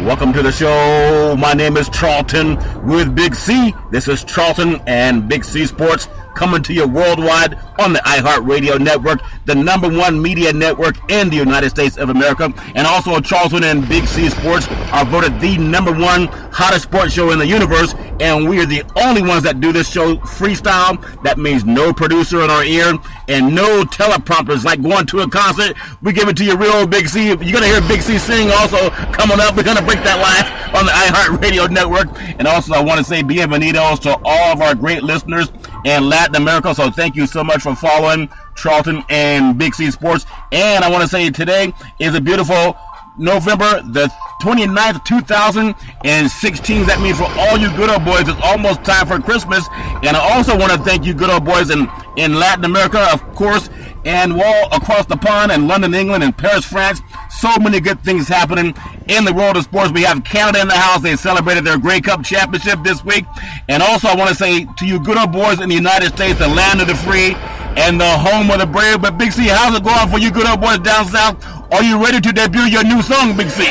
Welcome to the show. My name is Charlton with Big C. This is Charlton and Big C Sports coming to you worldwide on the iHeartRadio network, the #1 media network in the United States of America. And also Charlton and Big C Sports are voted the #1 hottest sports show in the universe. And we are the only ones that do this show freestyle. That means no producer in our ear and no teleprompters like going to a concert. We give it to you real, Big C. You're going to hear Big C sing also coming up. We're going to break that live on the iHeartRadio network. And also I want to say bienvenidos to all of our great listeners in Latin America. So thank you so much for following Charlton and Big C Sports. And I want to say today is a beautiful November the 29th, 2016. That means for all you good old boys, it's almost time for Christmas. And I also want to thank you good old boys in Latin America, of course, and all across the pond in London, England, and Paris, France. So many good things happening in the world of sports. We have Canada in the house. They celebrated their Grey Cup championship this week. And also I want to say to you good old boys in the United States, the land of the free and the home of the brave. But Big C, how's it going for you good old boys down south? Are you ready to debut your new song, Big C?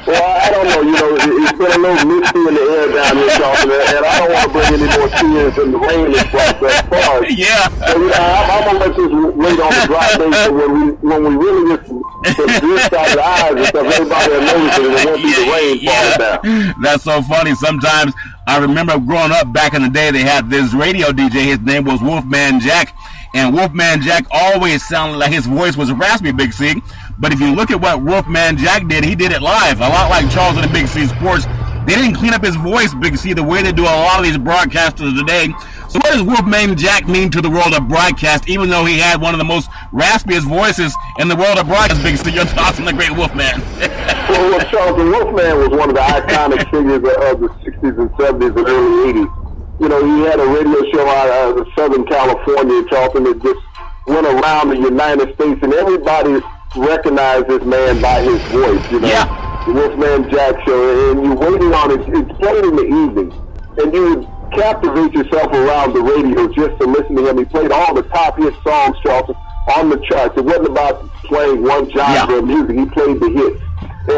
Well, I don't know. It's been a little misty in the air down here, Charlton, and I don't want to bring any more tears in the rain this far. Yeah. So, I'm going to let this wait on the dry day so when we really get some drift out of the eyes and stuff, everybody will notice it and it won't be the rain falling down. That's so funny. Sometimes I remember growing up back in the day, they had this radio DJ. His name was Wolfman Jack. And Wolfman Jack always sounded like his voice was raspy, Big C. But if you look at what Wolfman Jack did, he did it live. A lot like Charlton and Big C Sports. They didn't clean up his voice, Big C, the way they do a lot of these broadcasters today. So what does Wolfman Jack mean to the world of broadcast, even though he had one of the most raspiest voices in the world of broadcast, Big C? Your thoughts on the great Wolfman? Well, Charlton, Wolfman was one of the iconic figures of the 60s and 70s and early 80s. He had a radio show out of Southern California, Charlton, that just went around the United States, and everybody recognized this man by his voice, Yeah. The Wolfman Jack show, and you're waiting on it. It's played in the evening, and you would captivate yourself around the radio just to listen to him. He played all the top hit songs, Charlton, on the charts. It wasn't about playing one genre of music. He played the hits,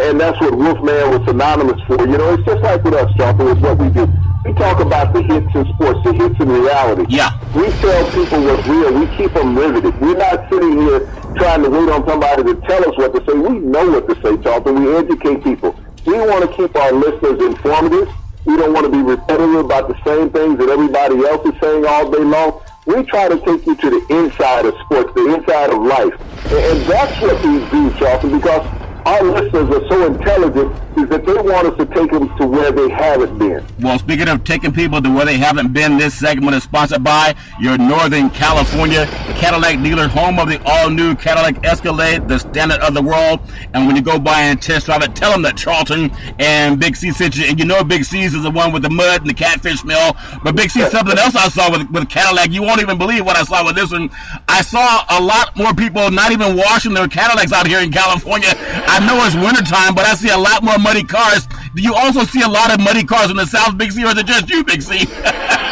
and that's what Wolfman was synonymous for. It's just like with us, Charlton, with what we do. We talk about the hits in sports, the hits in reality. Yeah. We tell people what's real. We keep them riveted. We're not sitting here trying to wait on somebody to tell us what to say. We know what to say, Charlton. We educate people. We want to keep our listeners informative. We don't want to be repetitive about the same things that everybody else is saying all day long. We try to take you to the inside of sports, the inside of life. And that's what we do, Charlton, because our listeners are so intelligent is that they want us to take them to where they haven't been. Well, speaking of taking people to where they haven't been, this segment is sponsored by your Northern California Cadillac dealer, home of the all-new Cadillac Escalade, the standard of the world. And when you go by and test drive it, tell them that Charlton and Big C sent you. And Big C's is the one with the mud and the catfish smell. But Big C, something else I saw with Cadillac. You won't even believe what I saw with this one. I saw a lot more people not even washing their Cadillacs out here in California. I know it's wintertime, but I see a lot more muddy cars. Do you also see a lot of muddy cars in the South, Big C, or is it just you, Big C?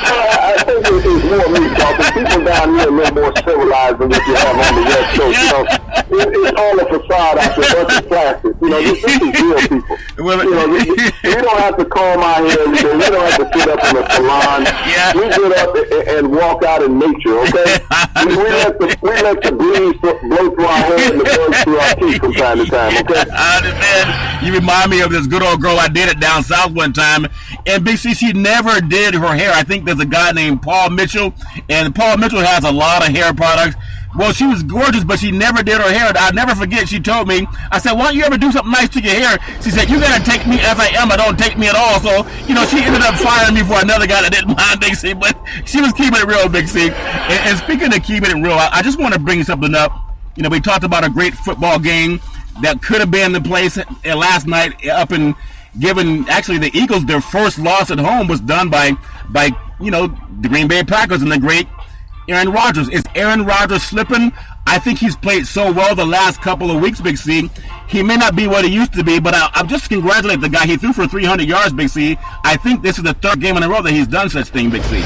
I think it's more me, Charlton. People down here are a little more civilized than what you have on the West Coast. It's all a facade out there, but it's plastic. This is real people. We don't have to comb our hair every day. We don't have to sit up in a salon. Yeah. We get up and walk out in nature, okay? we let the breeze blow through our hair and the birds through our teeth from time to time, okay? I understand. You remind me of this good old girl I dated down south one time. And Big C, she never did her hair. I think there's a guy named Paul Mitchell. And Paul Mitchell has a lot of hair products. Well, she was gorgeous, but she never did her hair. I'll never forget, she told me, I said, why don't you ever do something nice to your hair? She said, you got to take me as I am, or don't take me at all. So, she ended up firing me for another guy that didn't mind, Big C, but she was keeping it real, Big C. And speaking of keeping it real, I just want to bring something up. We talked about a great football game that could have been the place last night up in giving, actually, the Eagles their first loss at home was done by the Green Bay Packers and the great Aaron Rodgers. Is Aaron Rodgers slipping? I think he's played so well the last couple of weeks, Big C. He may not be what he used to be, but I'm just congratulate the guy. He threw for 300 yards, Big C. I think this is the third game in a row that he's done such thing, Big C.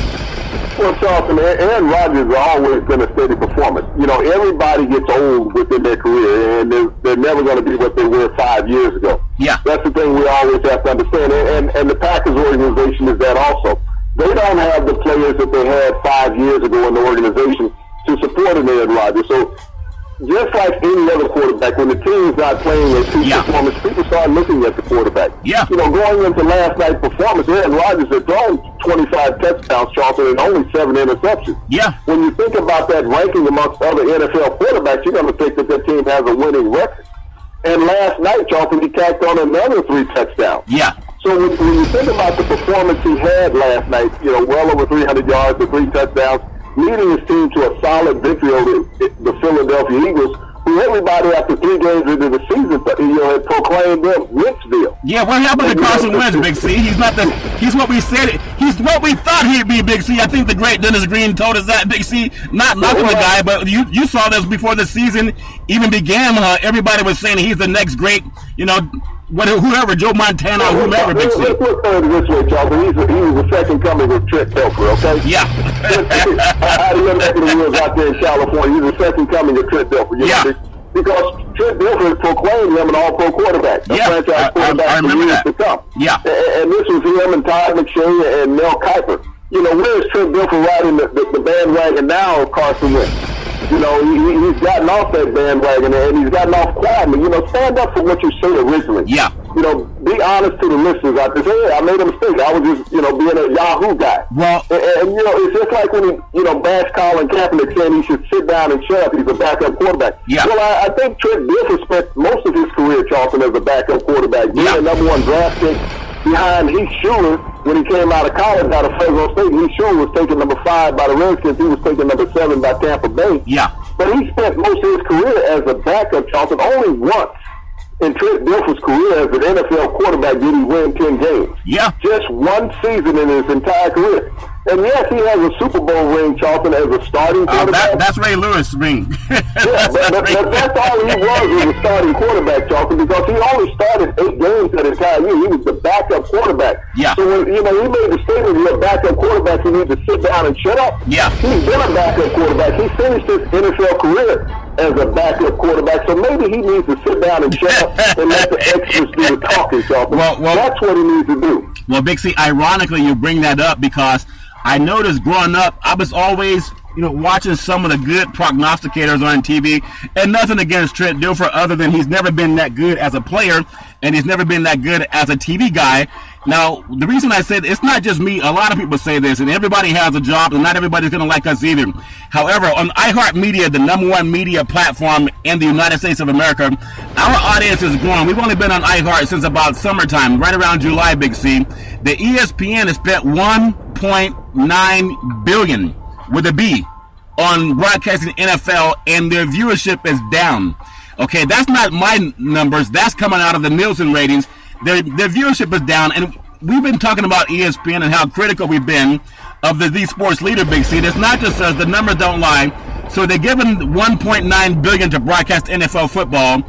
Well, Charlton, Aaron Rodgers has always been a steady performer. performance. You know, everybody gets old within their career, and they're never going to be what they were 5 years ago. Yeah. That's the thing we always have to understand. And the Packers organization is that also. They don't have the players that they had 5 years ago in the organization to support an Aaron Rodgers. So just like any other quarterback, when the team's not playing their peak performance, people start looking at the quarterback. Yeah. You know, going into last night's performance, Aaron Rodgers had thrown 25 touchdowns, Charlton, and only 7 interceptions. Yeah. When you think about that ranking amongst other NFL quarterbacks, you're going to think that team has a winning record. And last night, Charlton, he tacked on another 3 touchdowns. Yeah. So when you think about the performance he had last night, you know, well over 300 yards and 3 touchdowns, leading his team to a solid victory over the Philadelphia Eagles, who everybody after 3 games into the season, you know, had proclaimed them Wentzville. Yeah, what happened to Carson Wentz, Big C? He's what we said. He's what we thought he'd be, Big C. I think the great Dennis Green told us that, Big C. Not knocking the guy, but you saw this before the season even began. Everybody was saying he's the next great, you know, whoever, Joe Montana or whoever, Big C. Let's look at it this way, Charlton. He was the second coming of Trent Dilfer, okay? Yeah. Out of your neck of the woods out there in California, he's the second coming of Trent Dilfer. You know, because Trent Dilfer proclaimed him an all-pro quarterback, a franchise quarterback for years to come. Yeah. And this was him and Todd McShay and Mel Kiper. You know, where is Trent Dilfer riding the bandwagon now of Carson Wentz? You know, he's gotten off that bandwagon, and he's gotten off quietly. You know, stand up for what you said originally. Yeah. You know, be honest to the listeners out there. Say, hey, I made a mistake. I was just, you know, being a Yahoo guy. Well, and you know, it's just like when he, you know, bashed Colin Kaepernick saying he should sit down and shut up. He's a backup quarterback. Yeah. Well, I think Trent Dilfer spent most of his career, Charlton, as a backup quarterback. Being a number 1 draft pick behind Heath Schuler when he came out of college out of Fresno State. Heath Schuler was taken number 5 by the Redskins. He was taken number 7 by Tampa Bay. Yeah. But he spent most of his career as a backup, Charlton. Only once in Trent Dilfer's career as an NFL quarterback did he win 10 games. Yeah. Just 1 season in his entire career. And yes, he has a Super Bowl ring, Charlton, as a starting quarterback. That's Ray Lewis' ring. Yeah, but that's all he was a starting quarterback, Charlton, because he only started 8 games that entire year. He was the backup quarterback. Yeah. So when, you know, he made the statement, you're a backup quarterback, you need to sit down and shut up. Yeah. He's been a backup quarterback. He finished his NFL career as a backup quarterback, so maybe he needs to sit down and shut up and let the extras do the talking, Charlton. Well, that's what he needs to do. Well, Big C, ironically, you bring that up because I noticed growing up, I was always, you know, watching some of the good prognosticators on TV, and nothing against Trent Dilfer other than he's never been that good as a player, and he's never been that good as a TV guy. Now, the reason I said it's not just me, a lot of people say this, and everybody has a job, and not everybody's going to like us either. However, on iHeartRadio, the number 1 media platform in the United States of America, our audience is growing. We've only been on iHeart since about summertime, right around July, Big C. The ESPN has spent $1.9 billion with a B on broadcasting NFL, and their viewership is down. Okay, that's not my numbers. That's coming out of the Nielsen ratings. Their viewership is down, and we've been talking about ESPN and how critical we've been of the sports leader, Big C. It's not just us. The numbers don't lie. So they're giving $1.9 billion to broadcast NFL football,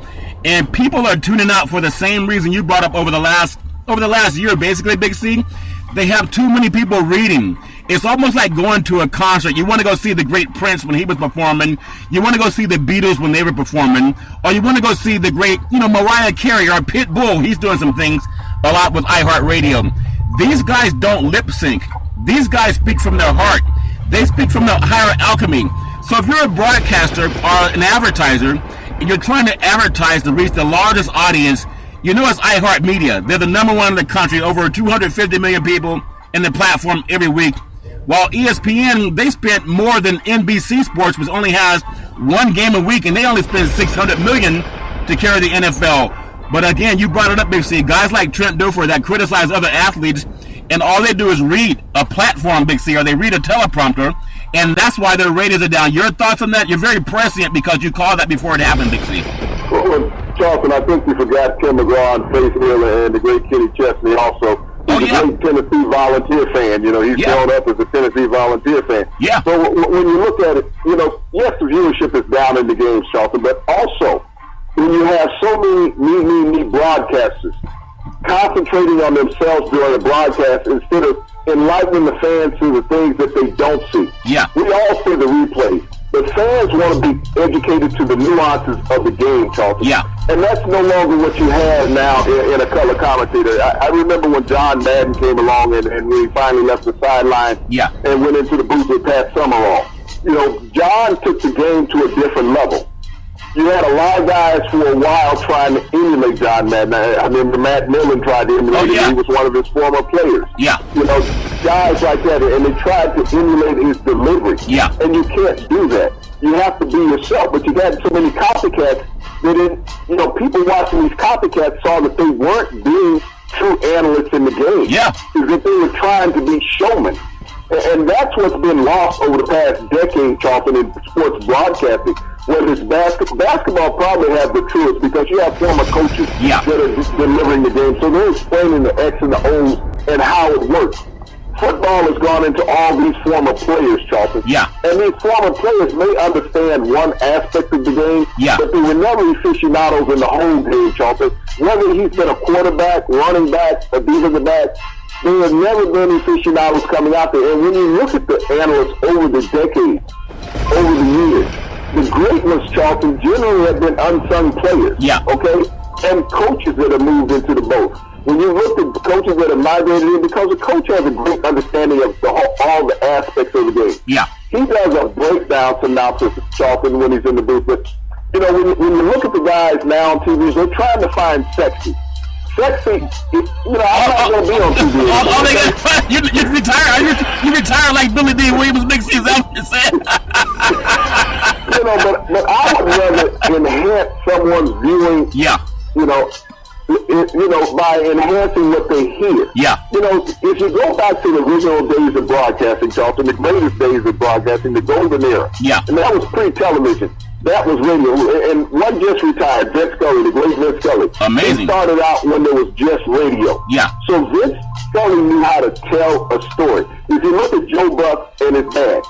and people are tuning out for the same reason you brought up over the last year, basically, Big C. They have too many people reading. It's almost like going to a concert. You want to go see the great Prince when he was performing. You want to go see the Beatles when they were performing. Or you want to go see the great, you know, Mariah Carey or Pitbull. He's doing some things a lot with iHeartRadio. These guys don't lip sync. These guys speak from their heart. They speak from the higher alchemy. So if you're a broadcaster or an advertiser and you're trying to advertise to reach the largest audience, you know it's iHeartMedia. They're the number 1 in the country, over 250 million people in the platform every week. While ESPN, they spent more than NBC Sports, which only has 1 game a week, and they only spend $600 million to carry the NFL. But again, you brought it up, Big C. Guys like Trent Dilfer that criticize other athletes, and all they do is read a platform, Big C, or they read a teleprompter, and that's why their ratings are down. Your thoughts on that? You're very prescient because you called that before it happened, Big C. Well, Charlton, I think you forgot Tim McGraw and Faith Miller and the great Kenny Chesney also. He's a great Tennessee Volunteer fan. You know, he's grown up as a Tennessee Volunteer fan. Yeah. So when you look at it, you know, yes, the viewership is down in the games, Charlton, but also when you have so many me broadcasters concentrating on themselves during a broadcast instead of enlightening the fans to the things that they don't see. Yeah. We all see the replays. But fans want to be educated to the nuances of the game, Charlton. Yeah. And that's no longer what you have now in a color commentator. I remember when John Madden came along and we finally left the sideline and went into the booth with Pat Summerall. You know, John took the game to a different level. You had a lot of guys for a while trying to emulate John Madden. I remember Matt Millen tried to emulate him. He was one of his former players. Yeah. You know, guys like that, and they tried to emulate his delivery. Yeah. And you can't do that. You have to be yourself. But you got so many copycats that, people watching these copycats saw that they weren't being true analysts in the game. Yeah. Is that they were trying to be showmen. And that's what's been lost over the past decade, Charlton, in sports broadcasting. Whether it's basketball probably has the truest because you have former coaches that are delivering the game. So they're explaining the X and the O's and how it works. Football has gone into all these former players, Charlton. Yeah. And these former players may understand one aspect of the game, but they were never aficionados in the whole game, Charlton. Whether he's been a quarterback, running back, a defensive back, there have never been aficionados coming out there. And when you look at the analysts over the decades, over the years, the greatness, Charlton, generally have been unsung players. Yeah. Okay? And coaches that have moved into the boat. When you look at the coaches that have migrated in, because a coach has a great understanding of all the aspects of the game. Yeah. He does a breakdown synopsis, Charlton, when he's in the booth. But, when you look at the guys now on TV, they're trying to find sexy. Sexy, I'm not going to be on TV. You retire. You retire like Billy D. Williams, Big C. Is that what you're saying? But I would rather enhance someone's viewing. Yeah. By enhancing what they hear. Yeah. If you go back to the original days of broadcasting, Charlton, the greatest days of broadcasting, the golden era. Yeah. And that was pre-television. That was radio. And one just retired, Vince Scully, the great Vince Scully. Amazing. He started out when there was just radio. Yeah. So Vince Scully knew how to tell a story. If you look at Joe Buck and his dad,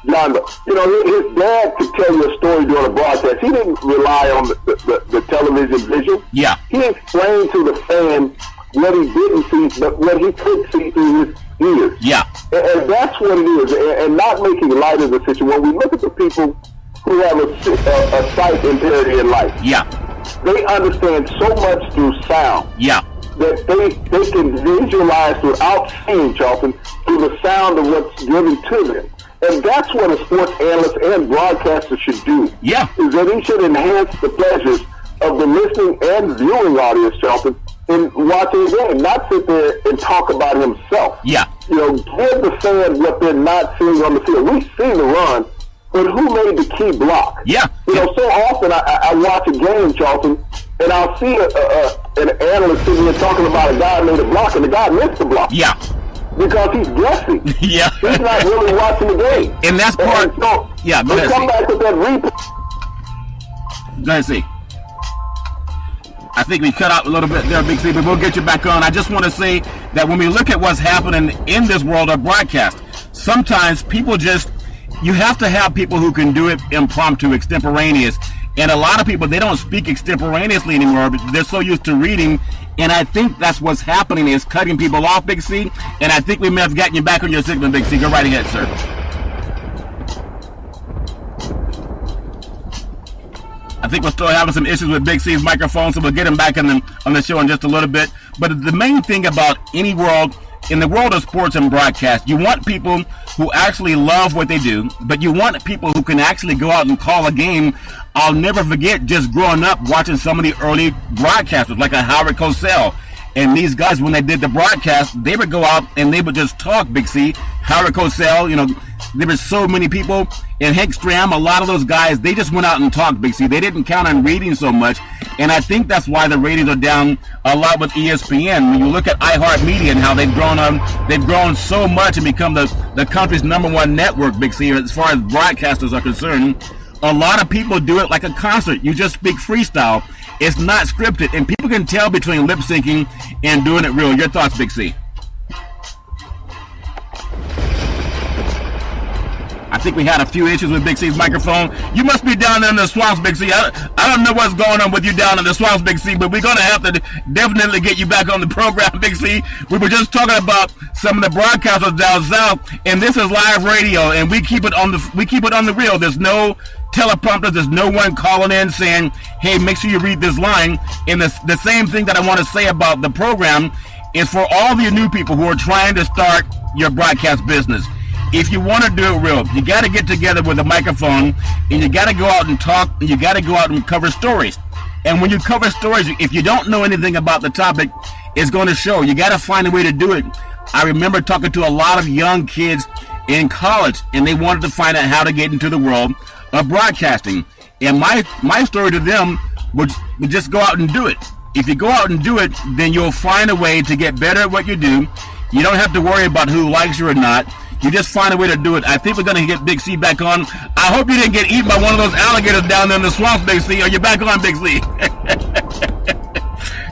John, his dad could tell you a story during a broadcast. He didn't rely on the television vision. Yeah. He explained to the fan what he didn't see, but what he could see through his ears. Yeah. And that's what it is. And not making light of the situation. When we look at the people who have a sight impairment in life, they understand so much through sound. Yeah. That they can visualize without seeing, Charlton, through the sound of what's given to them. And that's what a sports analyst and broadcaster should do. Yeah. Is that he should enhance the pleasures of the listening and viewing audience, Charlton, in watching the game, not sit there and talk about himself. Yeah. Give the fans what they're not seeing on the field. We see the run, but who made the key block? Yeah. So often I watch a game, Charlton, and I'll see an analyst sitting there talking about a guy made a block, and the guy missed the block. Yeah. Because he's guessing. Yeah. He's not really watching the game. And that's part. So, yeah, go ahead. Come back with that replay. Go ahead, see. I think we cut out a little bit there, Big C, but we'll get you back on. I just want to say that when we look at what's happening in this world of broadcast, sometimes people you have to have people who can do it impromptu, extemporaneous. And a lot of people, they don't speak extemporaneously anymore, but they're so used to reading. And I think that's what's happening, is cutting people off, Big C. And I think we may have gotten you back on your signal, Big C. Go right ahead, sir. I think we're still having some issues with Big C's microphone, so we'll get him back on the show in just a little bit. But the main thing about any world, in the world of sports and broadcast, you want people who actually love what they do, but you want people who can actually go out and call a game. I'll never forget just growing up watching some of the early broadcasters, like a Howard Cosell. And these guys, when they did the broadcast, they would go out and they would just talk, Big C. Howard Cosell, there were so many people. And Hank Stram, a lot of those guys, they just went out and talked, Big C. They didn't count on reading so much. And I think that's why the ratings are down a lot with ESPN. When you look at iHeartRadio and how they've grown so much and become the country's #1 network, Big C, as far as broadcasters are concerned. A lot of people do it like a concert. You just speak freestyle. It's not scripted, and people can tell between lip syncing and doing it real. Your thoughts, Big C? I think we had a few issues with Big C's microphone. You must be down there in the swamps, Big C. I don't know what's going on with you down in the swamps, Big C, but we're going to have to definitely get you back on the program, Big C. We were just talking about some of the broadcasters down south, and this is live radio, and we keep it on the real. There's no teleprompter. There's no one calling in saying, hey, make sure you read this line. And the same thing that I want to say about the program is for all the new people who are trying to start your broadcast business. If you want to do it real, you got to get together with a microphone, and you got to go out and talk, and you got to go out and cover stories. And when you cover stories, if you don't know anything about the topic, it's going to show. You got to find a way to do it. I remember talking to a lot of young kids in college, and they wanted to find out how to get into the world of broadcasting. And my story to them would just go out and do it. If you go out and do it, then you'll find a way to get better at what you do. You don't have to worry about who likes you or not. You just find a way to do it. I think we're going to get Big C back on. I hope you didn't get eaten by one of those alligators down there in the swamps, Big C. Are you back on, Big C?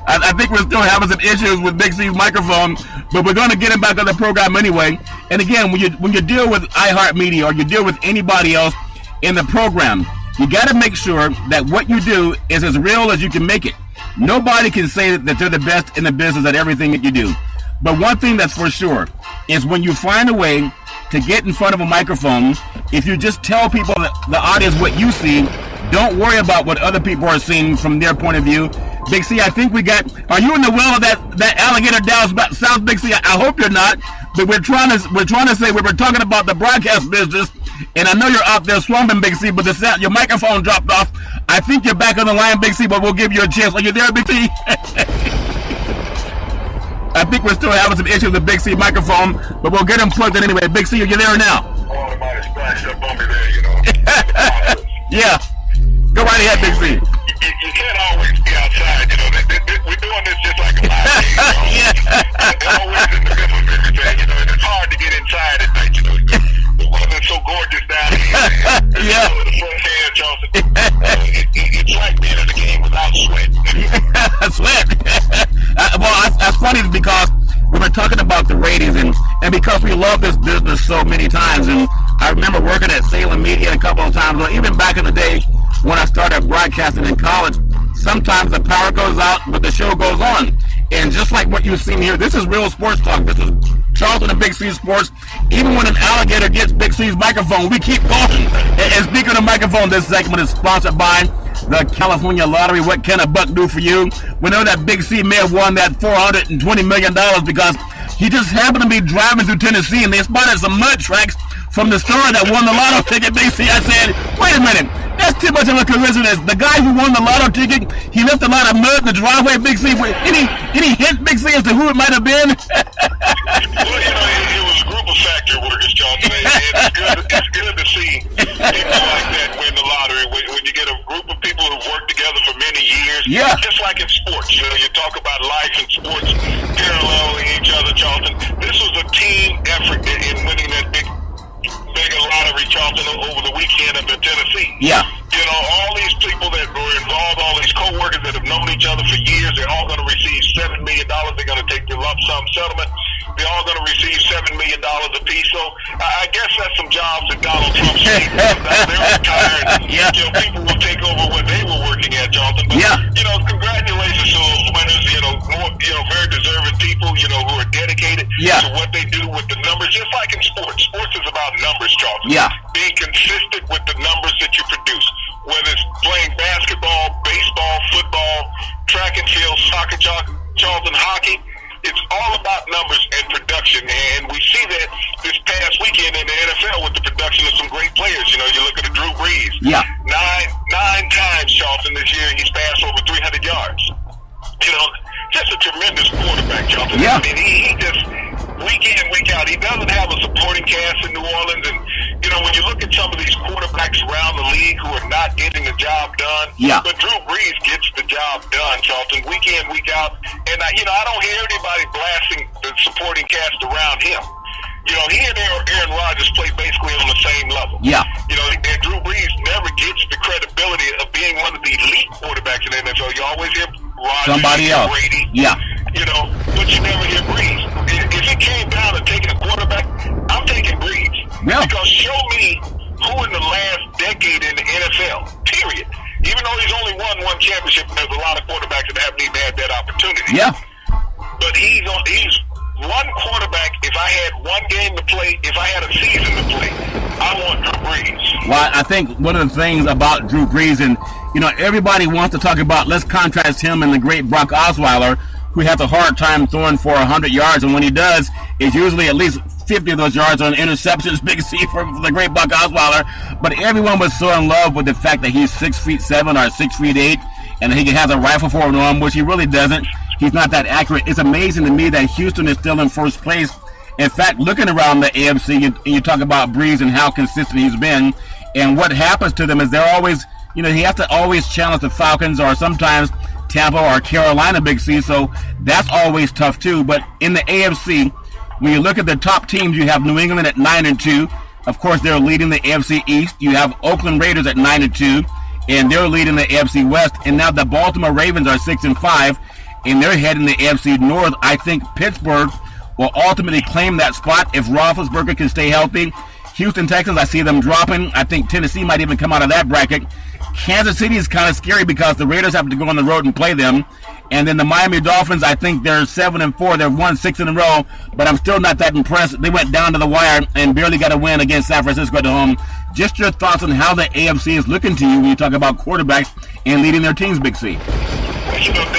I think we're still having some issues with Big C's microphone, but we're going to get him back on the program anyway. And again, when you deal with iHeartRadio or you deal with anybody else in the program, you got to make sure that what you do is as real as you can make it. Nobody can say that they're the best in the business at everything that you do. But one thing that's for sure is when you find a way to get in front of a microphone, if you just tell people, the audience, what you see, don't worry about what other people are seeing from their point of view. Big C, I think we got, are you in the well of that alligator down south, Big C? I hope you're not, but we're trying to say, we were talking about the broadcast business, and I know you're out there swamping, Big C, but your microphone dropped off. I think you're back on the line, Big C, but we'll give you a chance. Are you there, Big C? I think we're still having some issues with Big C microphone, but we'll get him plugged in anyway. Big C, are you there now? Somebody splashed up on me there, you know. Yeah. Go right ahead, Big C. You can't always be outside, you know. We're doing this just like a live game, you know. Yeah. They're always in the middle of everything, you know. And it's hard to get inside at night, you know. The weather's so gorgeous down here. Yeah. You know, the fresh air, Charleston. It's like being in the game without sweat. Sweat. Well, that's funny because we were talking about the ratings, and because we love this business so many times, and I remember working at Salem Media a couple of times, or even back in the day when I started broadcasting in college, sometimes the power goes out, but the show goes on. And just like what you've seen here, this is real sports talk. This is Charlton and Big C Sports. Even when an alligator gets Big C's microphone, we keep going. And speaking of microphone, this segment is sponsored by the California Lottery. What can a buck do for you? We know that Big C may have won that $420 million because he just happened to be driving through Tennessee and they spotted some mud tracks from the store that won the lotto ticket. Big C, I said, wait a minute, that's too much of a coincidence. The guy who won the lotto ticket, he left a lot of mud in the driveway. Big C, any hint, Big C, as to who it might have been? Well, you know, it was a group of factory workers, Charlton. It's good to see people like that win the lottery. When you get a group of people who work together for many years, yeah. Just like in sports, you know, you talk about life and sports paralleling each other, Charlton. This was a team effort in winning that mega lottery, Charlton, over the weekend up in Tennessee. Yeah. You know, all these people that were involved, all these co-workers that have known each other for years, they're all going to receive $7 million. They're going to take the lump sum settlement. They're all going to receive $7 million apiece. So I guess that's some jobs that Donald Trump saved. They're retired. Yeah. You know, people will take over what they were working at, Charlton. But, yeah. You know, congratulations to those winners. You know, very deserving people, you know, who are dedicated to what they do with the numbers. Just like in sports. Sports is about numbers, Charlton. Yeah. Being consistent with the numbers that you produce. Whether it's playing basketball, baseball, football, track and field, soccer, Charlton, hockey, it's all about numbers and production. And we see that this past weekend in the NFL with the production of some great players. You know, you look at the Drew Brees. Yeah. Nine times, Charlton, this year he's passed over 300 yards. You know, just a tremendous quarterback, Charlton. Yeah. I mean, he just, week in, week out, he doesn't have a supporting cast in New Orleans. And, you know, when you look at some of these quarterbacks around the league who are not getting the job done, but Drew Brees gets the job done, Charlton, week in, week out. And, I don't hear anybody blasting the supporting cast around him. You know, he and Aaron Rodgers play basically on the same level. Yeah. You know, and Drew Brees never gets the credibility of being one of the elite quarterbacks in the NFL. You always hear Rodgers, somebody else. Brady. Yeah. You know, but you never hear Brees. If it came down to taking a quarterback, I'm taking Brees. Yeah. Because show me decade in the NFL, period. Even though he's only won one championship, and there's a lot of quarterbacks that haven't even had that opportunity. Yeah. But he's one quarterback. If I had one game to play, if I had a season to play, I want Drew Brees. Well, I think one of the things about Drew Brees, and everybody wants to talk about, let's contrast him and the great Brock Osweiler, who has a hard time throwing for 100 yards, and when he does, it's usually at least 50 of those yards on interceptions, Big C, for the great Brock Osweiler. But everyone was so in love with the fact that he's 6'7" or 6'8", and he has a rifle for an arm, which he really doesn't. He's not that accurate. It's amazing to me that Houston is still in first place. In fact, looking around the AFC, and you talk about Brees and how consistent he's been, and what happens to them is they're always, he has to always challenge the Falcons or sometimes Tampa or Carolina, Big C, so that's always tough too. But in the AFC, when you look at the top teams, you have New England at 9-2. Of course, they're leading the AFC East. You have Oakland Raiders at 9-2, and they're leading the AFC West. And now the Baltimore Ravens are 6-5, and they're heading the AFC North. I think Pittsburgh will ultimately claim that spot if Roethlisberger can stay healthy. Houston Texans, I see them dropping. I think Tennessee might even come out of that bracket. Kansas City is kind of scary because the Raiders have to go on the road and play them. And then the Miami Dolphins, I think they're 7-4. They've won 6 in a row, but I'm still not that impressed. They went down to the wire and barely got a win against San Francisco at home. Just your thoughts on how the AFC is looking to you when you talk about quarterbacks and leading their teams, Big C. Well,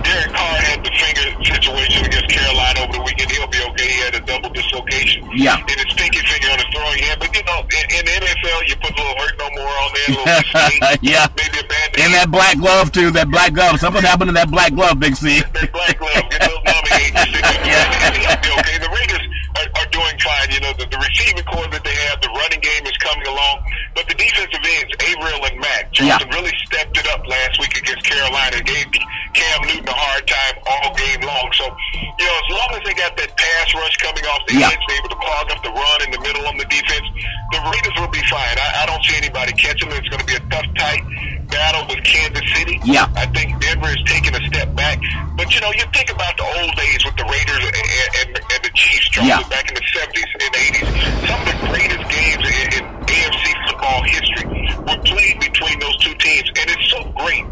Derek Carr had the finger situation against Carolina over the weekend. He'll be okay. He had a double dislocation. Yeah. And his pinky finger on his throwing hand. But, in the NFL, you put a little hurt no more on there. A little dislocation. Yeah. Maybe a Band-Aid. And that black glove, too. That black glove. Something happened to that black glove, Big C. That black glove. Get those numbing agents. And he'll be okay. The Raiders are doing fine. The receiving core that they have, the running game is coming along. But the defensive ends, Averill and Mack, Johnson really stepped it up last week against Carolina. Gave Cam Newton a hard time all game long. So, as long as they got that pass rush coming off the edge, they're able to clog up the run in the middle on the defense, the Raiders will be fine. I don't see anybody catching them. It's going to be a tough, tight battle with Kansas City. Yeah. I think Denver is taking a step back. But, you think about the old days with the Raiders and the Chiefs, back in the 70s and 80s. Some of the greatest games in AFC football history were played between those two teams. And it's so great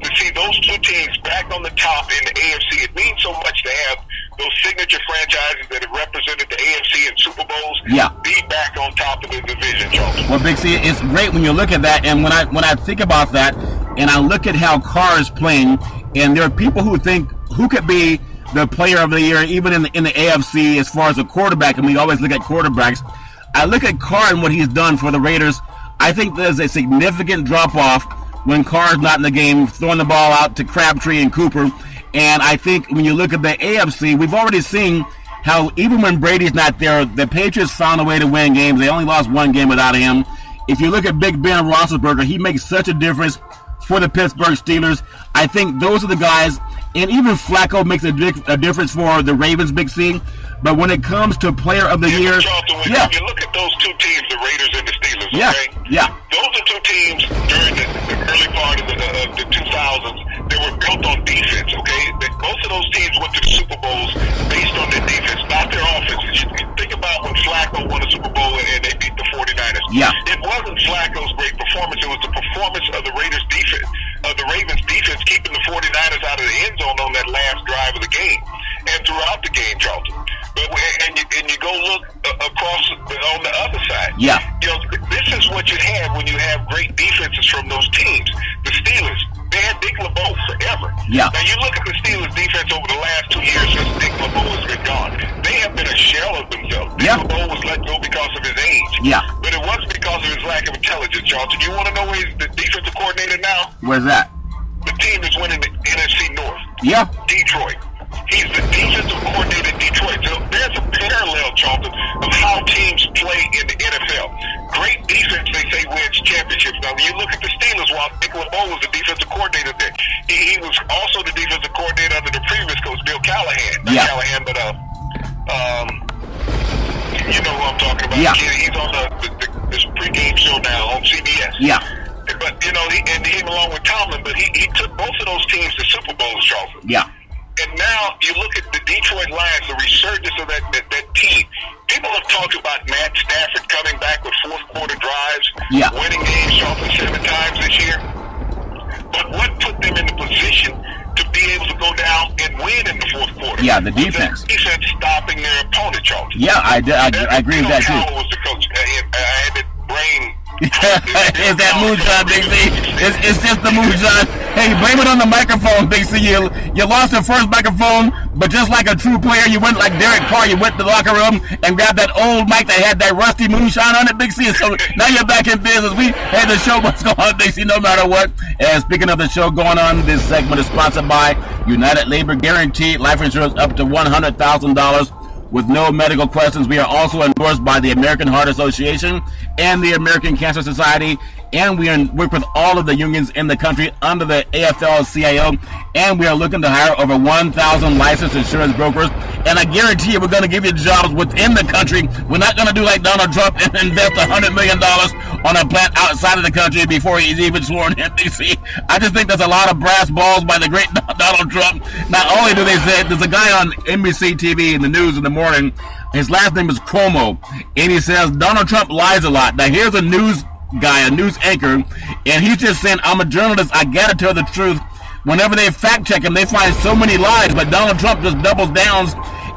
to see those two teams back on the top in the AFC. It means so much to have those signature franchises that have represented the AFC in Super Bowls be back on top of the division, Charles. Well, Big C, it's great when you look at that, and when I think about that, and I look at how Carr is playing, and there are people who think who could be the player of the year, even in the AFC as far as a quarterback, and we always look at quarterbacks. I look at Carr and what he's done for the Raiders. I think there's a significant drop-off when Carr's not in the game, throwing the ball out to Crabtree and Cooper. And I think when you look at the AFC, we've already seen how even when Brady's not there, the Patriots found a way to win games. They only lost one game without him. If you look at Big Ben Roethlisberger, he makes such a difference for the Pittsburgh Steelers. I think those are the guys, and even Flacco makes a difference for the Ravens, Big C. But when it comes to player of the year, Charlton, when you look at those two teams, the Raiders and the Steelers, those are two teams during the early part of the 2000s that were built on defense, okay? Most of those teams went to the Super Bowls based on their defense, not their offense. You think about when Flacco won a Super Bowl and they beat the 49ers. Yeah. It wasn't Flacco's great performance. It was the performance of the Raiders defense, of the Ravens defense, keeping the 49ers out of the end zone on that last drive of the game and throughout the game, Charlton. But and you go look across on the other side. Yeah. This is what you have when you have great defenses from those teams. The Steelers, they had Dick LeBeau forever. Yeah. Now you look at the Steelers defense over the last 2 years since Dick LeBeau has been gone. They have been a shell of themselves. Dick LeBeau was let go because of his age. Yeah. But it wasn't because of his lack of intelligence, Charlton. You want to know where he's the defensive coordinator now? Where's that? The team is winning the NFC North. Yeah. Detroit. He's the defensive coordinator in Detroit. So there's a parallel, Charlton, of how teams play in the NFL. Great defense, they say, wins championships. Now, when you look at the Steelers, while Dick LeBeau was the defensive coordinator there, he was also the defensive coordinator under the previous coach, Bill Callahan. Not Callahan, but you know who I'm talking about. Yeah. He's on this pregame show now on CBS. Yeah. But, he came along with Tomlin, but he took both of those teams to Super Bowls, Charlton. Yeah. And now you look at the Detroit Lions, the resurgence of that team. People have talked about Matt Stafford coming back with fourth quarter drives, winning games. 7 times this year. But what put them in the position to be able to go down and win in the fourth quarter? Yeah, the defense. He said stopping their opponent, Charles. Yeah, I agree with that, too. Was the coach. I had the brain. Is that moonshine, Big C? It's just the moonshine. Hey, blame it on the microphone, Big C. You lost the first microphone, but just like a true player, you went like Derek Carr. You went to the locker room and grabbed that old mic that had that rusty moonshine on it, Big C. So now you're back in business. We had the show must go on, Big C, no matter what. And speaking of the show going on, this segment is sponsored by United Labor Guaranteed Life Insurance up to $100,000. With no medical questions. We are also endorsed by the American Heart Association and the American Cancer Society, and we work with all of the unions in the country under the AFL-CIO, and we are looking to hire over 1,000 licensed insurance brokers, and I guarantee you we're going to give you jobs within the country. We're not going to do like Donald Trump and invest $100 million on a plant outside of the country before he's even sworn in, DC. I just think there's a lot of brass balls by the great Donald Trump. Not only do they say, there's a guy on NBC TV in the news in the morning, his last name is Cuomo, and he says Donald Trump lies a lot. Now here's a news guy, a news anchor, and he's just saying, I'm a journalist, I gotta tell the truth. Whenever they fact check him, they find so many lies, but Donald Trump just doubles down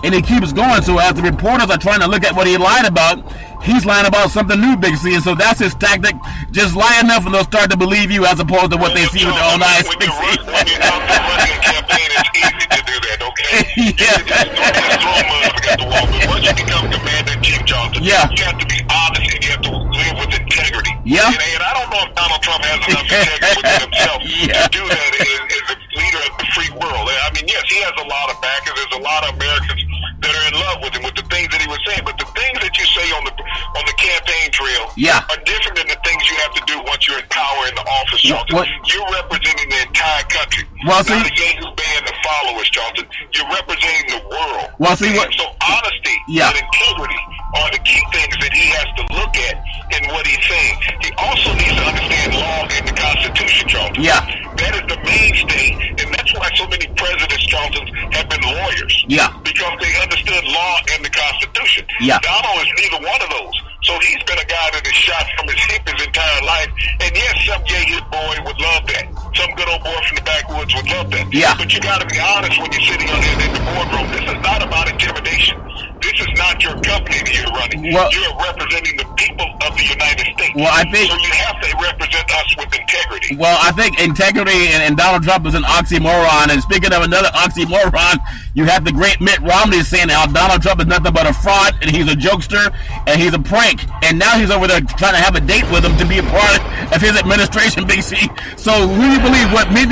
and he keeps going. So as the reporters are trying to look at what he lied about, he's lying about something new, Big C. And so that's his tactic. Just lie enough and they'll start to believe you as opposed to what they see with their own eyes, Big C. When you're out there running a campaign, it's easy to do that, okay? Yeah. Just throw mud against the wall. But once you become commander-in-chief, Johnson, yeah, you have to be honest and you have to live with integrity. Yeah. And I don't know if Donald Trump has enough integrity within himself to do that as a leader of the free world. I mean, yes, he has a lot of backers. There's a lot of Americans that are in love with him, with the things that he was saying. But the things that you say on the campaign trail are different than the things you have to do once you're in power in the office, Charlton. You're representing the entire country. Well, not a Yankee band of followers, Charlton. You're representing the world. Well, see what? So honesty and integrity are the key things that he has to look at in what he's saying. He also needs to understand law and the Constitution, Charlton. Yeah. That is the mainstay, and that's why so many presidents, Charlton, have been lawyers. Yeah. Because they understood law and the Constitution. Yeah. Donald is neither one of those. So he's been a guy that is shot from his hip his entire life. And yes, some gay hip boy would love that. Some good old boy from the backwoods would love that. Yeah. But you got to be honest when you're sitting in the boardroom. This is not about intimidation. This is not your company that you're running. Well, you're representing the people of the United States. Well, I think so you have to represent us with integrity. Well, I think integrity and Donald Trump is an oxymoron. And speaking of another oxymoron, you have the great Mitt Romney saying how Donald Trump is nothing but a fraud and he's a jokester and he's a prank. And now he's over there trying to have a date with him to be a part of his administration, Big C. So who do you believe, what Mitt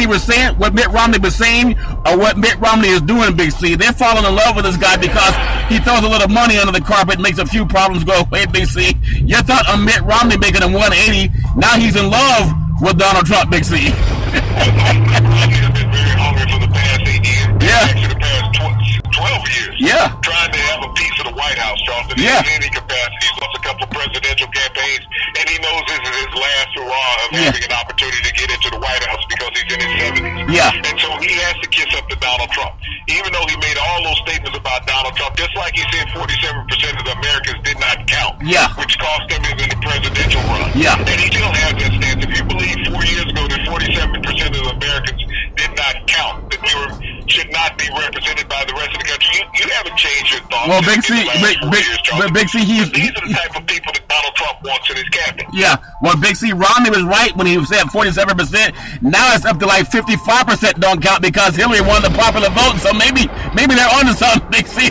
Romney was saying, or what Mitt Romney is doing, Big C? They're falling in love with this guy because he throws a little money under the carpet, makes a few problems go away, Big C. Your thought on Mitt Romney making him 180, now he's in love with Donald Trump, Big C. Mitt Romney has been very hungry for the past 8 years. Yeah. Actually, the past 12 years. Yeah. Trying to have a piece of the White House, Charlton. Yeah. In any capacity. He's lost a couple presidential campaigns, and he knows this is his last hurrah of having an opportunity to get into the White House because he's in his 70s. Yeah. And so he has to kiss up to Donald Trump. Even though he made all those statements about Donald Trump, just like he said 47% of the Americans did not count. Yeah. Which cost him in the presidential run. Yeah. And he still has that stance. If you believe 4 years ago that 47% of the Americans did not count, that you should not be represented by the rest of the country, you haven't changed your thoughts. Well, Big C, Big C, these are the type of people that Donald Trump wants in his cabinet. Yeah, well, Big C, Romney was right when he said 47%. Now it's up to like 55% don't count because Hillary won the popular vote. So maybe they're onto something, Big C.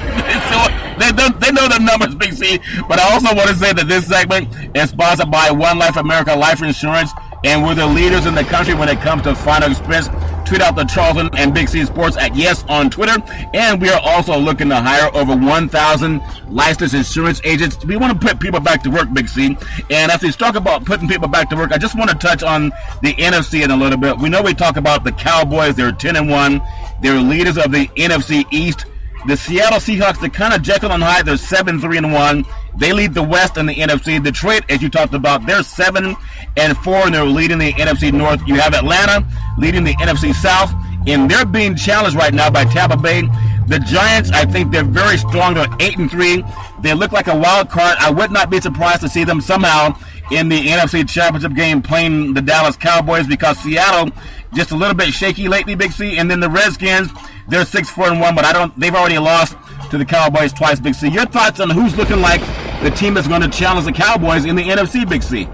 So they know the numbers, Big C. But I also want to say that this segment is sponsored by One Life America Life Insurance, and we're the leaders in the country when it comes to final expense. Tweet out the Charlton and Big C Sports at Yes on Twitter. And we are also looking to hire over 1,000 licensed insurance agents. We want to put people back to work, Big C. And as we talk about putting people back to work, I just want to touch on the NFC in a little bit. We know we talk about the Cowboys. They're 10-1. They're leaders of the NFC East. The Seattle Seahawks, they're kind of Jekyll and Hyde. They're 7-3-1. They lead the West in the NFC. Detroit, as you talked about, they're 7-4, and they're leading the NFC North. You have Atlanta leading the NFC South, and they're being challenged right now by Tampa Bay. The Giants, I think they're very strong. They're 8-3. They look like a wild card. I would not be surprised to see them somehow in the NFC Championship game playing the Dallas Cowboys, because Seattle just a little bit shaky lately, Big C, and then the Redskins, they're 6-4-1, but they've already lost to the Cowboys twice, Big C. Your thoughts on who's looking like the team that's going to challenge the Cowboys in the NFC, Big C?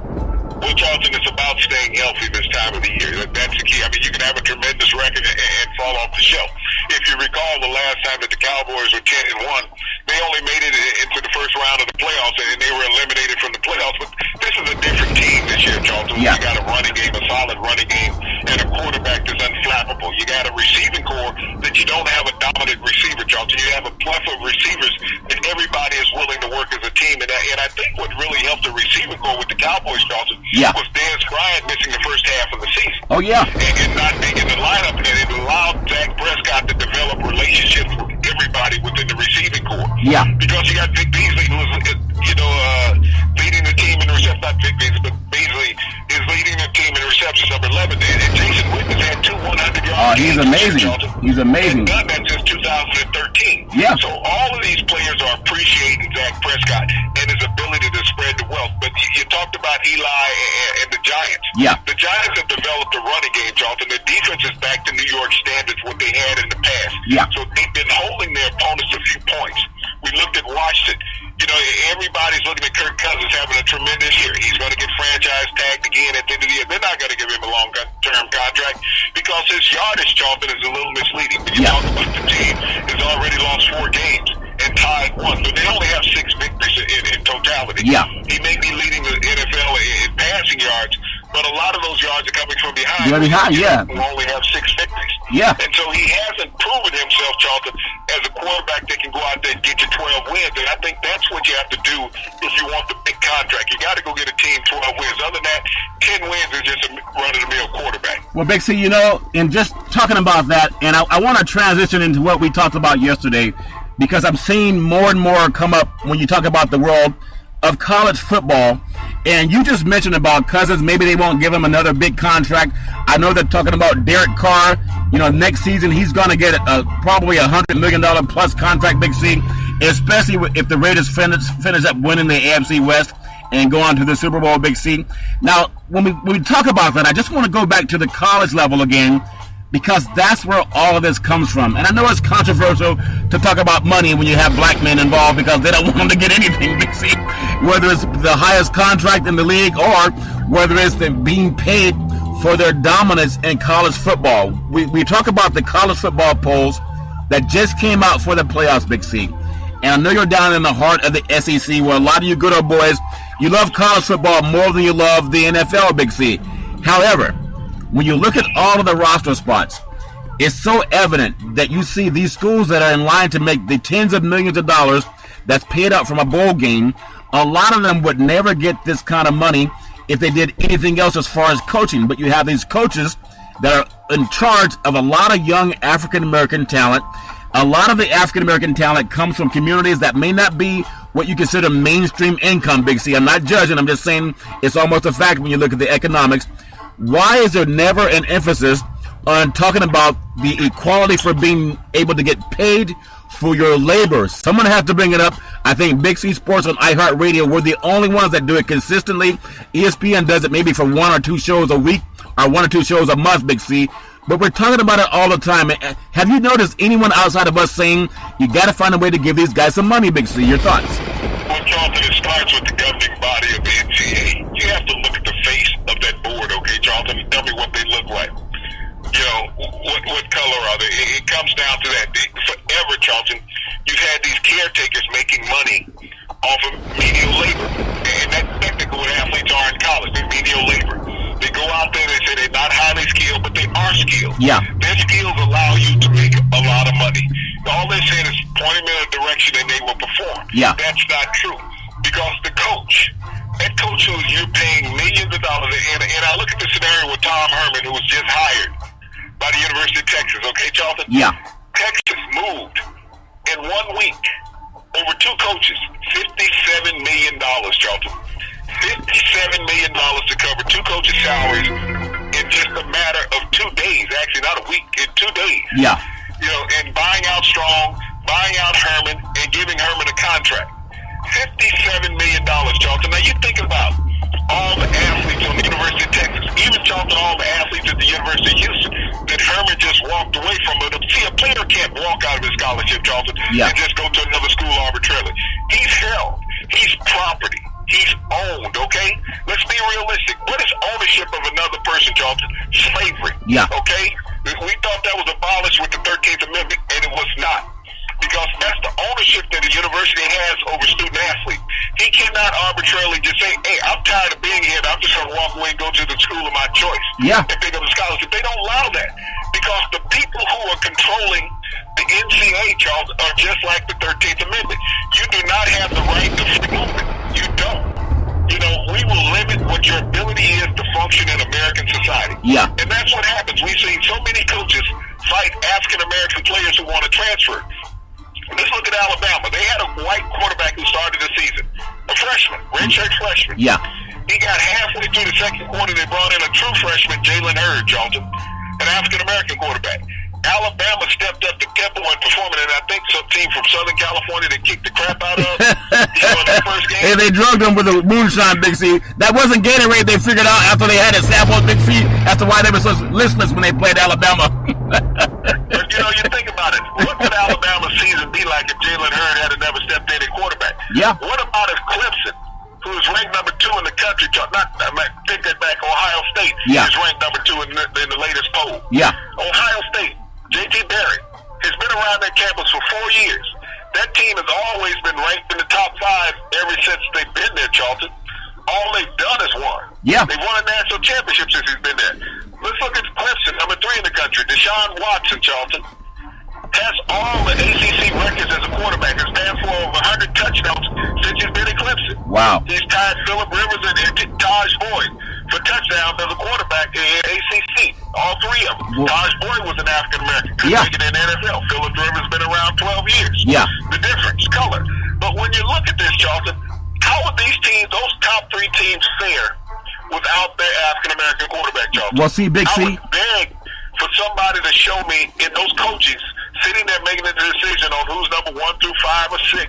Well, Charlton, it's about staying healthy this time of the year. That's the key. I mean, you can have a tremendous record and fall off the shelf. If you recall the last time that the Cowboys were 10-1, they only made it into the first round of the playoffs, and they were eliminated from the playoffs. But this is a different team this year, Charlton. Yeah. You got a running game, a solid running game, and a quarterback that's unflappable. You got a receiving core that you don't have a dominant receiver, Charlton. You have a plethora of receivers that everybody is willing to work as a team. And I think what really helped the receiving core with the Cowboys, Charlton, was Dan Bryant missing the first half of the season. Oh, yeah. And not being in the lineup, and it allowed Dak Prescott to develop relationships with everybody within the receiving core. Yeah. Because you got Vic Beasley, who is, leading the team in receptions. Not Vic Beasley, but Beasley is leading the team in receptions, number 11. And Jason Witten has had 2 100-yard games. Oh, he's amazing. He's amazing. And done that since 2013. Yeah. So all of these players are appreciating Dak Prescott and his ability to spread the wealth. But you talked about Eli and the Giants. Yeah. The Giants have developed a running game, Charlton. The defense is back to New York standards, what they had in the past. Yeah. So they've been holding their opponents a few points. We looked at Washington. Everybody's looking at Kirk Cousins having a tremendous year. He's going to get franchise tagged again at the end of the year. They're not going to give him a long-term contract because his yardage, Charlton, is a little misleading. When you talk about the team has already lost 4 games and tied 1. So they only have 6 victories in totality. Yeah. He may be leading the NFL in passing yards, but a lot of those yards are coming from behind. Yeah. Who only have 6 victories. Yeah. And so he hasn't proven himself, Charlton, as a quarterback that can go out there and get you 12 wins. And I think that's what you have to do if you want the big contract. You got to go get a team 12 wins. Other than that, 10 wins is just a run-of-the-mill quarterback. Well, Bixie, and just talking about that, and I want to transition into what we talked about yesterday, because I'm seeing more and more come up when you talk about the world of college football. And you just mentioned about Cousins. Maybe they won't give him another big contract. I know they're talking about Derek Carr. Next season he's going to get probably $100 million plus contract, Big C, especially if the Raiders finish up winning the AFC West and go on to the Super Bowl, Big C. Now, when we talk about that, I just want to go back to the college level again, because that's where all of this comes from. And I know it's controversial to talk about money when you have black men involved, because they don't want them to get anything, Big C, whether it's the highest contract in the league or whether it's them being paid for their dominance in college football. We talk about the college football polls that just came out for the playoffs, Big C. And I know you're down in the heart of the SEC, where a lot of you good old boys, you love college football more than you love the NFL, Big C. However, when you look at all of the roster spots, it's so evident that you see these schools that are in line to make the tens of millions of dollars that's paid out from a bowl game. A lot of them would never get this kind of money if they did anything else as far as coaching. But you have these coaches that are in charge of a lot of young African-American talent. A lot of the African-American talent comes from communities that may not be what you consider mainstream income, Big C. I'm not judging. I'm just saying it's almost a fact when you look at the economics. Why is there never an emphasis on talking about the equality for being able to get paid for your labor? Someone has to bring it up. I think Big C Sports on iHeartRadio, we're the only ones that do it consistently. ESPN does it maybe for 1 or 2 shows a week or 1 or 2 shows a month, Big C. But we're talking about it all the time. Have you noticed anyone outside of us saying you got to find a way to give these guys some money, Big C? Your thoughts? Well, Charlton, it starts with the governing body of the NCAA. You have to look at the face of that board, okay, Charlton, and tell me what they look like. What color are they? It comes down to that. Forever, Charlton, you've had these caretakers making money off of menial labor. And that's technically what athletes are in college. They're menial labor. They go out there, they say they're not highly skilled, but they are skilled. Yeah. Their skills allow you to make a lot of money. All they're saying is point them in a direction and they will perform. Yeah. That's not true. Because the coach, that coach who you're paying millions of dollars, and I look at the scenario with Tom Herman, who was just hired by the University of Texas, okay, Charlton? Yeah. Texas moved in 1 week over 2 coaches, $57 million, Charlton. $57 million to cover 2 coaches' salaries in just a matter of 2 days. Actually, not a week, in 2 days. Yeah. And buying out Strong, buying out Herman, and giving Herman a contract. $57 million, Charlton. Now, you think about all the athletes on the University of Texas, even talking to all the athletes at the University of Houston, that Herman just walked away from it. See, a player can't walk out of his scholarship, Charlton, and just go to another school arbitrarily. He's held. He's property. He's owned, okay? Let's be realistic. What is ownership of another person, Charlton? Slavery. Yeah. Okay? We thought that was abolished with the 13th Amendment, and it was not. Because that's the ownership that the university has over student-athlete. He cannot arbitrarily just say, hey, I'm tired of being here, and I'm just going to walk away and go to the school of my choice and pick up a scholarship. They don't allow that. Because the people who are controlling the NCAA, Charles, are just like the 13th Amendment. You do not have the right to free movement. You don't. You know, we will limit what your ability is to function in American society. Yeah. And that's what happens. We've seen so many coaches fight African-American players who want to transfer. Let's look at Alabama. They had a white quarterback who started the season, a freshman, redshirt freshman. Yeah. He got halfway through the second quarter. They brought in a true freshman, Jalen Hurd, Charlton, an African-American quarterback. Alabama stepped up to tempo and performing, and I think some team from Southern California that kicked the crap out of in their first game. Hey, they drugged them with a moonshine, Big C. That wasn't Gatorade they figured out after they had it sampled, Big C, as to why they were so listless when they played Alabama. But, you know, you think about it. What would Alabama's season be like if Jalen Hurd had never stepped in at quarterback? Yeah. What about if Clemson, who is ranked number 2 in the country, take that back, Ohio State is ranked number 2 in the latest poll. Yeah. Ohio State, J.T. Barrett, has been around that campus for 4 years. That team has always been ranked in the top 5 ever since they've been there, Charlton. All they've done is won. Yeah. They've won a national championship since he's been there. Let's look at Clemson, number 3 in the country, Deshaun Watson, Charlton. Has all the ACC records as a quarterback. He stands for over 100 touchdowns since he's been at Clemson. Wow. He's tied Phillip Rivers and Taj Boyd for touchdowns as a quarterback in ACC. All 3 of them. Well, Taj Boyd was an African-American. Couldn't make it in the NFL. Phillip Rivers has been around 12 years. Yeah. The difference, color. But when you look at this, Charlton, how would these teams, those top 3 teams, fare without their African-American quarterback, Charlton? Well, see, Big C. I would beg for somebody to show me in those coaches sitting there making a decision on who's number 1 through 5 or 6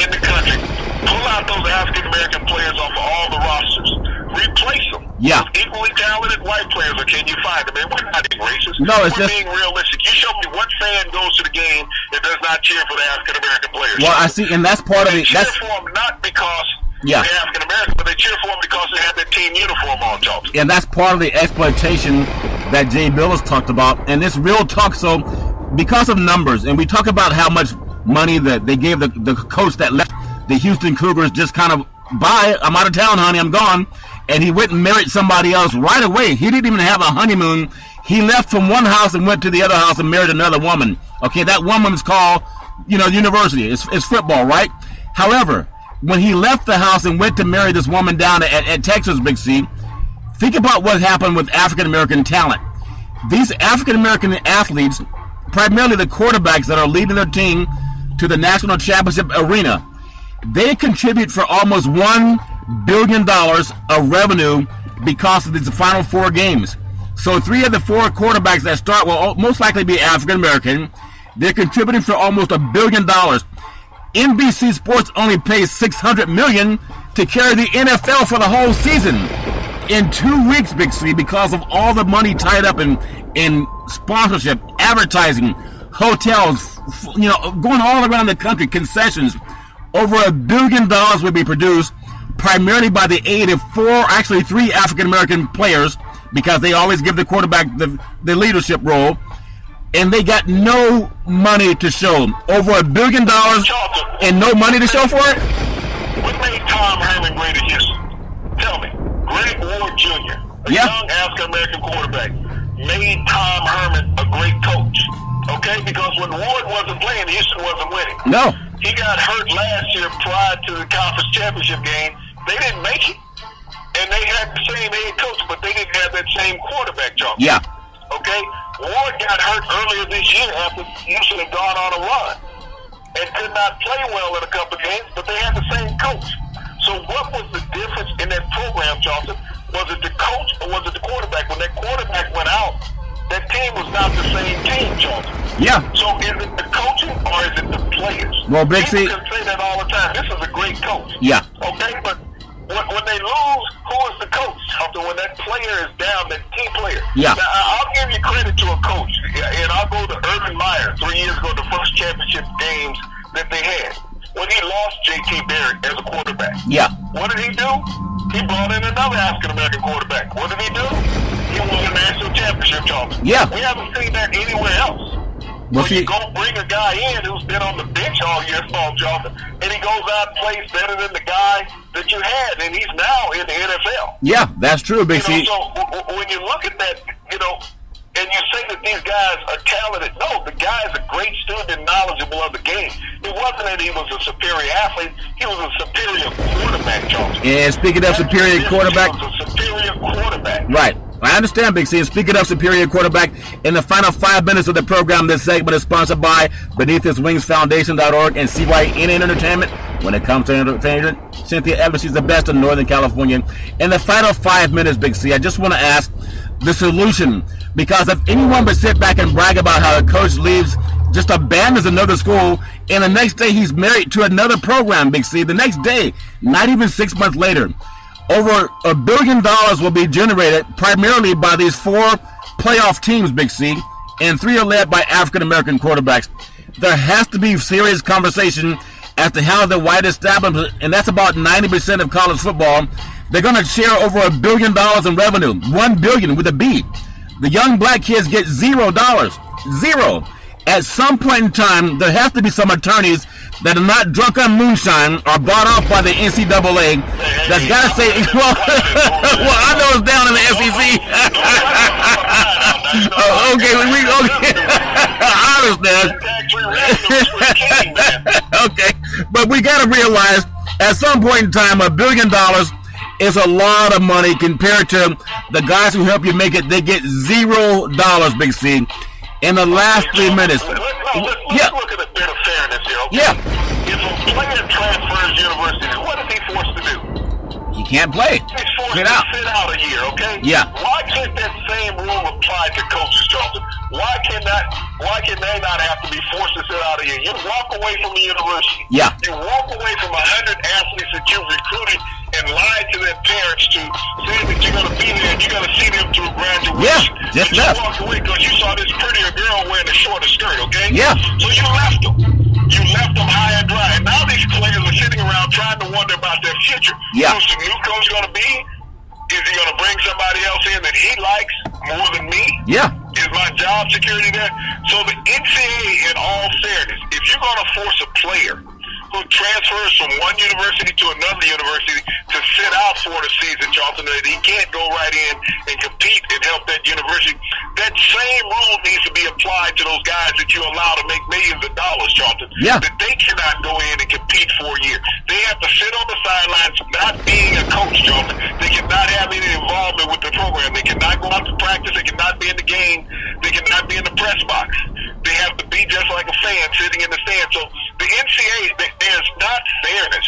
in the country. Pull out those African-American players off of all the rosters. Replace them with equally talented white players, or can you find them? And we're not being racist. No, it's we're being realistic. You show me what fan goes to the game that does not cheer for the African-American players. Well, I see, and that's part of it. They cheer for them not because they're African-American, but they cheer for them because they have their team uniform on, Charlton. And that's part of the exploitation that Jay Billis talked about. And this real talk, so because of numbers, and we talk about how much money that they gave the coach that left the Houston Cougars just kind of, bye, I'm out of town, honey, I'm gone. And he went and married somebody else right away. He didn't even have a honeymoon. He left from one house and went to the other house and married another woman. Okay, that woman's called, university. It's football, right? However, when he left the house and went to marry this woman down at Texas, Big C, think about what happened with African-American talent. These African-American athletes, primarily the quarterbacks that are leading their team to the national championship arena, they contribute for almost $1 billion of revenue because of these final 4 games. So 3 of the 4 quarterbacks that start will most likely be African-American. They're contributing for almost $1 billion. NBC Sports only pays $600 million to carry the NFL for the whole season. In 2 weeks, Big C, because of all the money tied up in sponsorship, advertising, hotels, going all around the country, concessions, over $1 billion will be produced primarily by the aid of 3 African-American players, because they always give the quarterback the leadership role, and they got no money to show. Over $1 billion and no money to show for it? What made Tom Herman great at Houston? Tell me. Greg Ward Jr., a young African-American quarterback, made Tom Herman a great coach. Okay? Because when Ward wasn't playing, Houston wasn't winning. No. He got hurt last year prior to the conference championship game. They didn't make it. And they had the same head coach, but they didn't have that same quarterback, John. Yeah. Okay? Ward got hurt earlier this year after Houston had gone on a run and could not play well in a couple of games, but they had the same coach. So what was the difference in that program, Johnson? Was it the coach or was it the quarterback? When that quarterback went out, that team was not the same team, Johnson. Yeah. So is it the coaching or is it the players? Well, Big C, people can say that all the time. This is a great coach. Yeah. Okay, but when they lose, who when that player is down, that team player. Yeah. Now, I'll give you credit to a coach, and I'll go to Urban Meyer 3 years ago, the first championship games that they had, when he lost J.T. Barrett as a quarterback. Yeah. What did he do? He brought in another African-American quarterback. What did he do? He won a national championship, Charles. Yeah. We haven't seen that anywhere else. Well, so you go bring a guy in who's been on the bench all year, Saul Johnson, and he goes out and plays better than the guy that you had, and he's now in the NFL. Yeah, that's true, Big C. So when you look at that, and you say that these guys are talented, no, the guy is a great student and knowledgeable of the game. It wasn't that he was a superior athlete, he was a superior quarterback, Johnson. And speaking of superior quarterback, he was a superior quarterback. Right. I understand, Big C. And speaking of superior quarterback, in the final 5 minutes of the program, this segment is sponsored by BeneathHisWingsFoundation.org and CYN Entertainment. When it comes to entertainment, Cynthia Evans, she's the best in Northern California. In the final 5 minutes, Big C, I just want to ask the solution, because if anyone would sit back and brag about how a coach leaves, just abandons another school, and the next day he's married to another program, Big C, the next day, not even 6 months later, over $1 billion will be generated primarily by these 4 playoff teams, Big C, and 3 are led by African-American quarterbacks. There has to be serious conversation as to how the white establishment, and that's about 90% of college football, they're going to share over $1 billion in revenue. $1 billion with a B. The young black kids get $0. Zero. At some point in time, there has to be some attorneys that are not drunk on moonshine or bought off by the NCAA that's got to say, well, I know it's down in the SEC. Okay. I understand. Okay. But we got to realize at some point in time, $1 billion is a lot of money compared to the guys who help you make it. They get $0, Big C. In the last 3 minutes. Let's look at a bit of fairness here, okay? Yeah. If a player transfers universities, what is he forced to do? He can't play. He's forced to sit out a year, okay? Yeah. Why can't that same rule apply to coaches, Charlton? Why can they not have to be forced to sit out a year? You walk away from the university. Yeah. You walk away from 100 athletes that you've recruited and lied to their parents to say that you're going to be there and you're going to see them through graduation. Yeah, just you left. walked away because you saw this prettier girl wearing a shorter skirt, okay? Yeah. So you left them. You left them high and dry. And now these players are sitting around trying to wonder about their future. Yeah. Who's the new coach going to be? Is he going to bring somebody else in that he likes more than me? Yeah. Is my job security there? So the NCAA, in all fairness, if you're going to force a player who transfers from one university to another university to sit out for the season, Charlton, that he can't go right in and compete and help that university, that same rule needs to be applied to those guys that you allow to make millions of dollars, Charlton. Yeah. That they cannot go in and compete for a year. They have to sit on the sidelines, not being a coach, Charlton. They cannot have any involvement with the program. They cannot go out to practice. They cannot be in the game. They cannot be in the press box. They have to be just like a fan sitting in the stand. So the NCAA, there's not fairness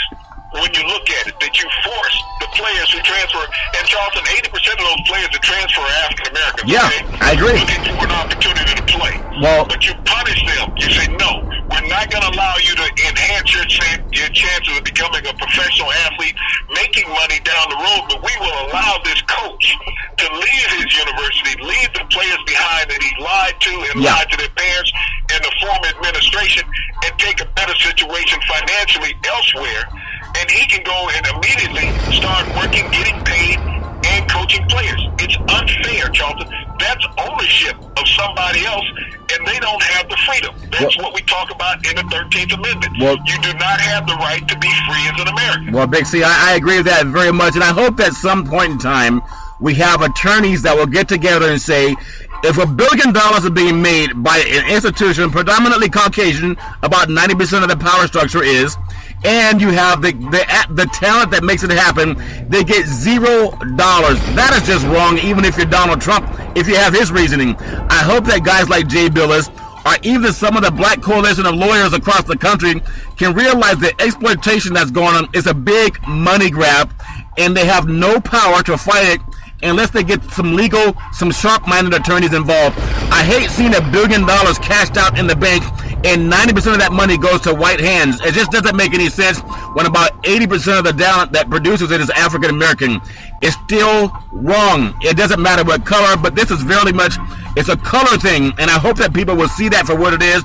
when you look at it, that you force the players who transfer. And Charlton, 80% of those players that transfer are African Americans. Yeah, okay? I agree. Looking for an opportunity to play. Well, but you punish them. You say, no, we're not going to allow you to enhance your chances of becoming a professional athlete, making money down the road, but we will allow this coach to leave his university, leave the players behind that he lied to and lied to their parents and the former administration, and take a better situation financially elsewhere. And he can go and immediately start working, getting paid, and coaching players. It's unfair, Charlton. That's ownership of somebody else, and they don't have the freedom. That's what we talk about in the 13th Amendment. You do not have the right to be free as an American. Well, Big C, I agree with that very much, and I hope that some point in time we have attorneys that will get together and say, if $1 billion is being made by an institution predominantly Caucasian, about 90% of the power structure is, and you have the talent that makes it happen, they get $0. That is just wrong, even if you're Donald Trump, if you have his reasoning. I hope that guys like Jay Billis, or even some of the black coalition of lawyers across the country, can realize the exploitation that's going on is a big money grab, and they have no power to fight it unless they get some sharp-minded attorneys involved. I hate seeing $1 billion cashed out in the bank and 90% of that money goes to white hands. It just doesn't make any sense when about 80% of the talent that produces it is African American. It's still wrong. It doesn't matter what color, but this is very much, it's a color thing, and I hope that people will see that for what it is.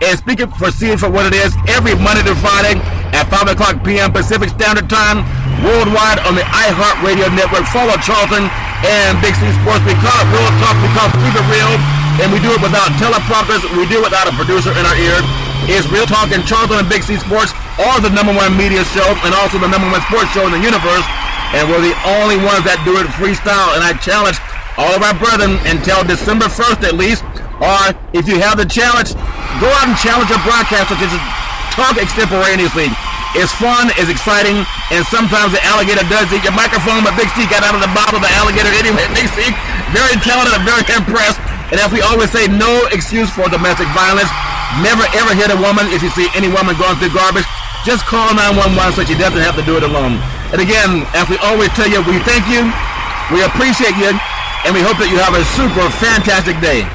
And speaking for seeing for what it is, every Monday to Friday at 5 o'clock p.m. Pacific Standard Time, worldwide on the iHeartRadio network. Follow Charlton and Big C Sports. We call it Real Talk because we keep it real, and we do it without teleprompters. We do it without a producer in our ear. It's Real Talk, and Charlton and Big C Sports are the #1 media show and also the #1 sports show in the universe. And we're the only ones that do it freestyle. And I challenge all of our brethren until December 1st at least, or if you have the challenge, go out and challenge your broadcaster to just talk extemporaneously. It's fun, it's exciting, and sometimes the alligator does eat your microphone, but Big C got out of the bottle of the alligator anyway. Big C, very talented and very impressed. And as we always say, no excuse for domestic violence. Never ever hit a woman. If you see any woman going through garbage, just call 911 so she doesn't have to do it alone. And again, as we always tell you, we thank you, we appreciate you, and we hope that you have a super fantastic day.